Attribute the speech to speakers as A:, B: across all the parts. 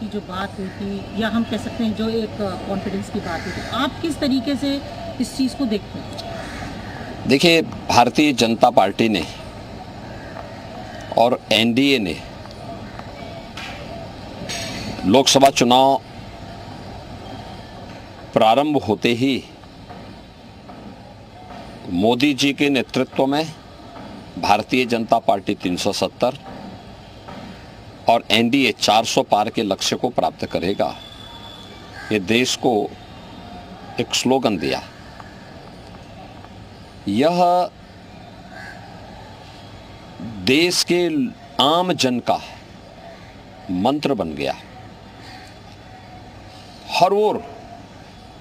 A: की जो बात हुई थी, या हम कह सकते हैं जो एक कॉन्फिडेंस की बात हुई थी, आप किस तरीके से इस चीज़ को देखते हैं?
B: देखिए, भारतीय जनता पार्टी ने और एनडीए ने लोकसभा चुनाव प्रारंभ होते ही मोदी जी के नेतृत्व में भारतीय जनता पार्टी 370 और एनडीए 400 पार के लक्ष्य को प्राप्त करेगा, ये देश को एक स्लोगन दिया। यह देश के आम जन का मंत्र बन गया। हर ओर,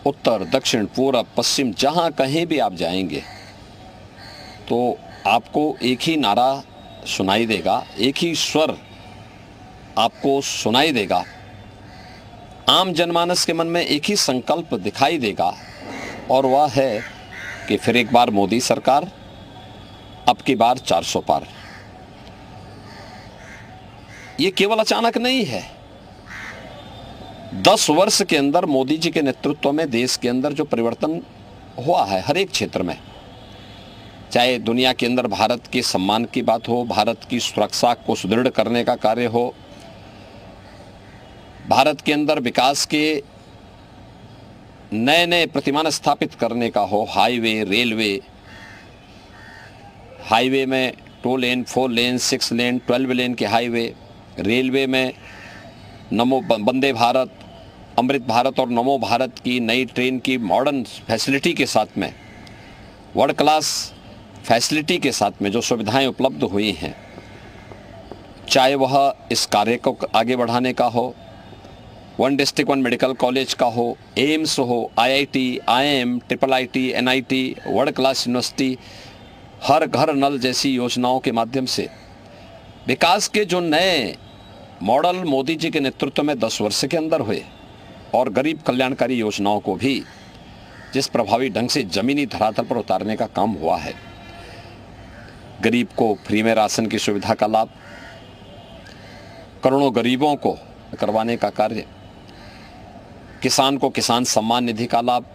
B: उत्तर, दक्षिण, पूरब, पश्चिम, जहां कहीं भी आप जाएंगे तो आपको एक ही नारा सुनाई देगा, एक ही स्वर आपको सुनाई देगा। आम जनमानस के मन में एक ही संकल्प दिखाई देगा, और वह है कि फिर एक बार मोदी सरकार, अब की बार 400 पार। ये केवल अचानक नहीं है। 10 वर्ष के अंदर मोदी जी के नेतृत्व में देश के अंदर जो परिवर्तन हुआ है हर एक क्षेत्र में, चाहे दुनिया के अंदर भारत के सम्मान की बात हो, भारत की सुरक्षा को सुदृढ़ करने का कार्य हो, भारत के अंदर विकास के नए नए प्रतिमान स्थापित करने का हो, हाईवे, रेलवे, हाईवे में 2 लेन, 4 लेन, 6 लेन, 12 लेन के हाईवे, रेलवे में नमो वंदे भारत, अमृत भारत और नमो भारत की नई ट्रेन की मॉडर्न फैसिलिटी के साथ में, वर्ल्ड क्लास फैसिलिटी के साथ में जो सुविधाएं उपलब्ध हुई हैं, चाहे वह इस कार्य को आगे बढ़ाने का हो, 1 डिस्ट्रिक्ट 1 मेडिकल कॉलेज का हो, एम्स हो, IIT, IIM, IIIT, NIT, world class university, हर घर नल जैसी योजनाओं के माध्यम से विकास के जो नए मॉडल मोदी जी के नेतृत्व में 10 वर्ष के अंदर हुए, और गरीब कल्याणकारी योजनाओं को भी जिस प्रभावी ढंग से जमीनी धरातल पर उतारने का काम हुआ है, गरीब को फ्री में राशन की सुविधा का लाभ, करोड़ों गरीबों को करवाने का कार्य, किसान को किसान सम्मान निधि का लाभ,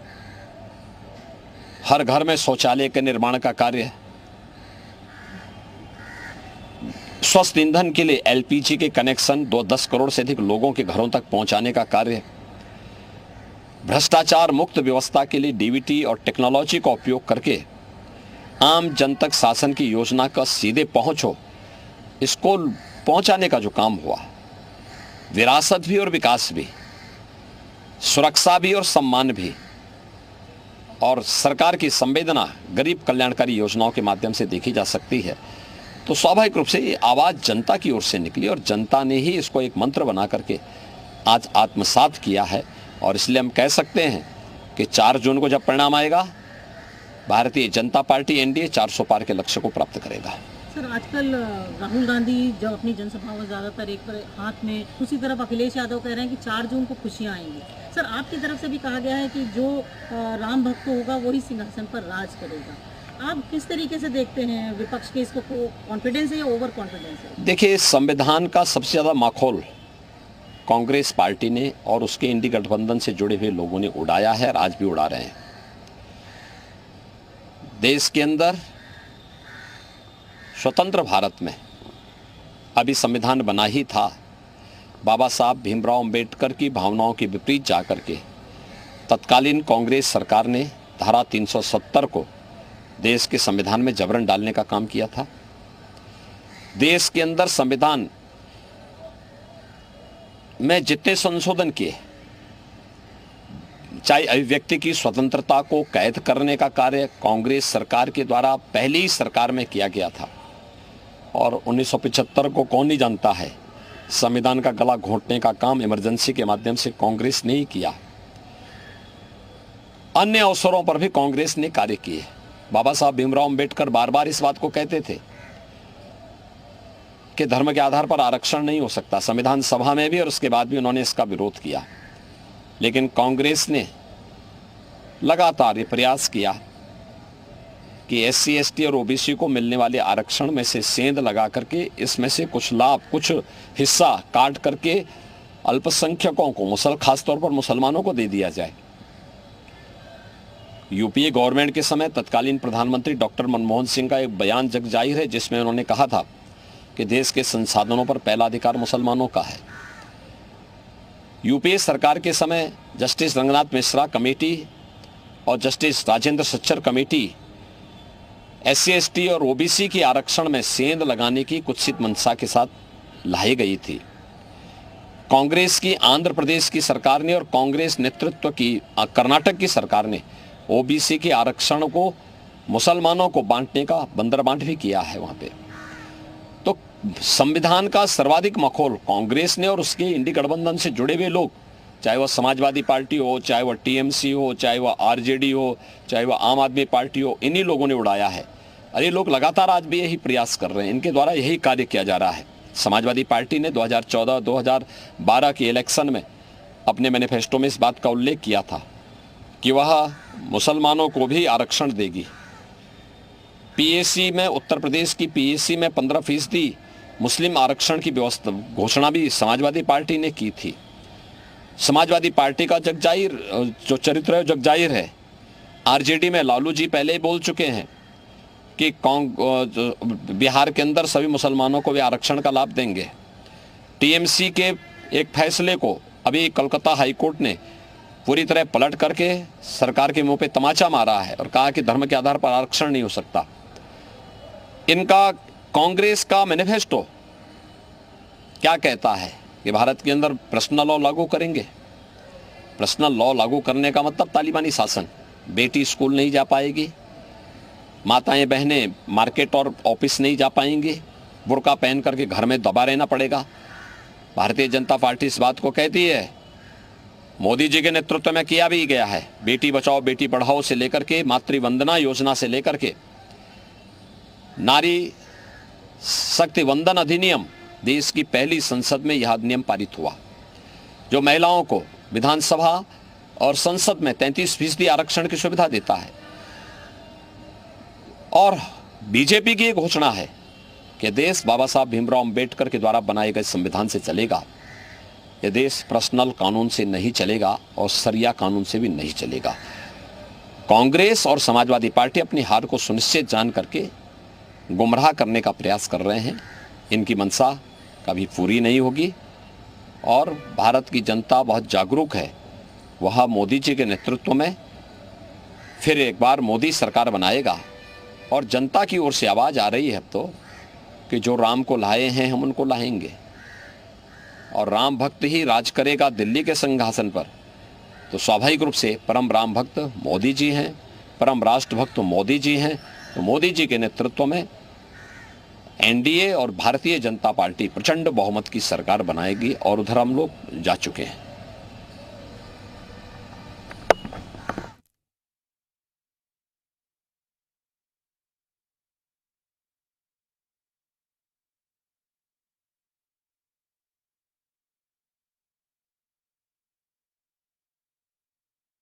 B: हर घर में शौचालय के निर्माण का कार्य, स्वस्थ ईंधन के लिए एलपीजी के कनेक्शन 10 करोड़ से अधिक लोगों के घरों तक पहुंचाने का कार्य, भ्रष्टाचार मुक्त व्यवस्था के लिए डीबीटी और टेक्नोलॉजी का उपयोग करके आम जन तक शासन की योजना का सीधे पहुंच हो, इसको पहुंचाने का जो काम हुआ, विरासत भी और विकास भी, सुरक्षा भी और सम्मान भी, और सरकार की संवेदना गरीब कल्याणकारी योजनाओं के माध्यम से देखी जा सकती है, तो स्वाभाविक रूप से ये आवाज़ जनता की ओर से निकली, और जनता ने ही इसको एक मंत्र बना करके आज आत्मसात किया है। और इसलिए हम कह सकते हैं कि 4 जून को जब परिणाम आएगा, भारतीय जनता पार्टी एनडीए 400 पार के लक्ष्य को प्राप्त करेगा।
A: सर, आजकल राहुल गांधी जब अपनी जनसभाओं में ज़्यादातर एक हाथ में, दूसरी तरफ अखिलेश यादव कह रहे हैं कि 4 जून को खुशियाँ आएंगी। सर, आपकी तरफ से भी कहा गया है कि जो राम भक्त होगा वही सिंहासन पर राज करेगा। आप किस तरीके से देखते हैं विपक्ष के इसको, कॉन्फिडेंस है या ओवर कॉन्फिडेंस है?
B: देखिए, संविधान का सबसे ज़्यादा माखौल कांग्रेस पार्टी ने और उसके इंडी गठबंधन से जुड़े हुए लोगों ने उड़ाया है और आज भी उड़ा रहे हैं। देश के अंदर स्वतंत्र भारत में अभी संविधान बना ही था, बाबा साहब भीमराव अंबेडकर की भावनाओं के विपरीत जाकर के तत्कालीन कांग्रेस सरकार ने धारा 370 को देश के संविधान में जबरन डालने का काम किया था। देश के अंदर संविधान में जितने संशोधन किए, चाहे अभिव्यक्ति की स्वतंत्रता को कैद करने का कार्य कांग्रेस सरकार के द्वारा पहली ही सरकार में किया गया था, और 1975 को कौन नहीं जानता है, संविधान का गला घोंटने का काम इमरजेंसी के माध्यम से कांग्रेस ने ही किया। अन्य अवसरों पर भी कांग्रेस ने कार्य किए। बाबा साहब भीमराव अंबेडकर बार बार इस बात को कहते थे कि धर्म के आधार पर आरक्षण नहीं हो सकता, संविधान सभा में भी और उसके बाद भी उन्होंने इसका विरोध किया। लेकिन कांग्रेस ने लगातार ये प्रयास किया कि SC ST और OBC को मिलने वाले आरक्षण में से सेंध लगा करके इसमें से कुछ लाभ, कुछ हिस्सा काट करके अल्पसंख्यकों को खासतौर पर मुसलमानों को दे दिया जाए। यूपीए गवर्नमेंट के समय तत्कालीन प्रधानमंत्री डॉक्टर मनमोहन सिंह का एक बयान जग जाहिर है, जिसमें उन्होंने कहा था कि देश के संसाधनों पर पहला अधिकार मुसलमानों का है। यूपीए सरकार के समय जस्टिस रंगनाथ मिश्रा कमेटी और justice Rajendra Sachar committee SC ST और OBC की आरक्षण में सेंध लगाने की कुत्सित मंशा के साथ लाई गई थी। कांग्रेस की आंध्र प्रदेश की सरकार ने और कांग्रेस नेतृत्व की कर्नाटक की सरकार ने OBC के आरक्षण को मुसलमानों को बांटने का बंदरबांट भी किया है वहां पे। तो संविधान का सर्वाधिक मखौल कांग्रेस ने और उसके इंडी गठबंधन से जुड़े हुए लोग, चाहे वह समाजवादी पार्टी हो, चाहे वह TMC हो, चाहे वह RJD हो, चाहे वह आम आदमी पार्टी हो, इन्हीं लोगों ने उड़ाया है। और ये लोग लगातार आज भी यही प्रयास कर रहे हैं, इनके द्वारा यही कार्य किया जा रहा है। समाजवादी पार्टी ने 2014-2012 के इलेक्शन में अपने मैनिफेस्टो में इस बात का उल्लेख किया था कि वह मुसलमानों को भी आरक्षण देगी। PAC में, उत्तर प्रदेश की PAC में 15% मुस्लिम आरक्षण की व्यवस्था घोषणा भी समाजवादी पार्टी ने की थी। समाजवादी पार्टी का जगजाहिर जो चरित्र है जगजाहिर है। RJD में लालू जी पहले ही बोल चुके हैं कि बिहार के अंदर सभी मुसलमानों को भी आरक्षण का लाभ देंगे। TMC के एक फैसले को अभी कलकत्ता हाईकोर्ट ने पूरी तरह पलट करके सरकार के मुंह पे तमाचा मारा है और कहा कि धर्म के आधार पर आरक्षण नहीं हो सकता। इनका कांग्रेस का मैनिफेस्टो क्या कहता है कि भारत के अंदर पर्सनल लॉ लागू करेंगे। पर्सनल लॉ लागू करने का मतलब तालिबानी शासन। बेटी स्कूल नहीं जा पाएगी, माताएं बहनें मार्केट और ऑफिस नहीं जा पाएंगी, बुर्का पहन करके घर में दबा रहना पड़ेगा। भारतीय जनता पार्टी इस बात को कहती है, मोदी जी के नेतृत्व में किया भी गया है। बेटी बचाओ बेटी पढ़ाओ से लेकर के मातृवंदना योजना से लेकर के नारी शक्ति वंदन अधिनियम, देश की पहली संसद में यह अधिनियम पारित हुआ जो महिलाओं को विधानसभा और संसद में 33% आरक्षण की सुविधा देता है। और बीजेपी की एक घोषणा है कि देश बाबा साहब भीमराव अंबेडकर के द्वारा बनाए गए संविधान से चलेगा। यह देश पर्सनल कानून से नहीं चलेगा और सरिया कानून से भी नहीं चलेगा। कांग्रेस और समाजवादी पार्टी अपनी हार को सुनिश्चित जान करके गुमराह करने का प्रयास कर रहे हैं। इनकी मंशा कभी पूरी नहीं होगी और भारत की जनता बहुत जागरूक है। वह मोदी जी के नेतृत्व में फिर एक बार मोदी सरकार बनाएगा और जनता की ओर से आवाज़ आ रही है अब तो कि जो राम को लाए हैं हम उनको लाएंगे और राम भक्त ही राज करेगा दिल्ली के सिंहासन पर। तो स्वाभाविक रूप से परम राम भक्त मोदी जी हैं, परम राष्ट्र भक्त मोदी जी हैं। तो मोदी जी के नेतृत्व में NDA और भारतीय जनता पार्टी प्रचंड बहुमत की सरकार बनाएगी और उधर हम लोग जा चुके हैं।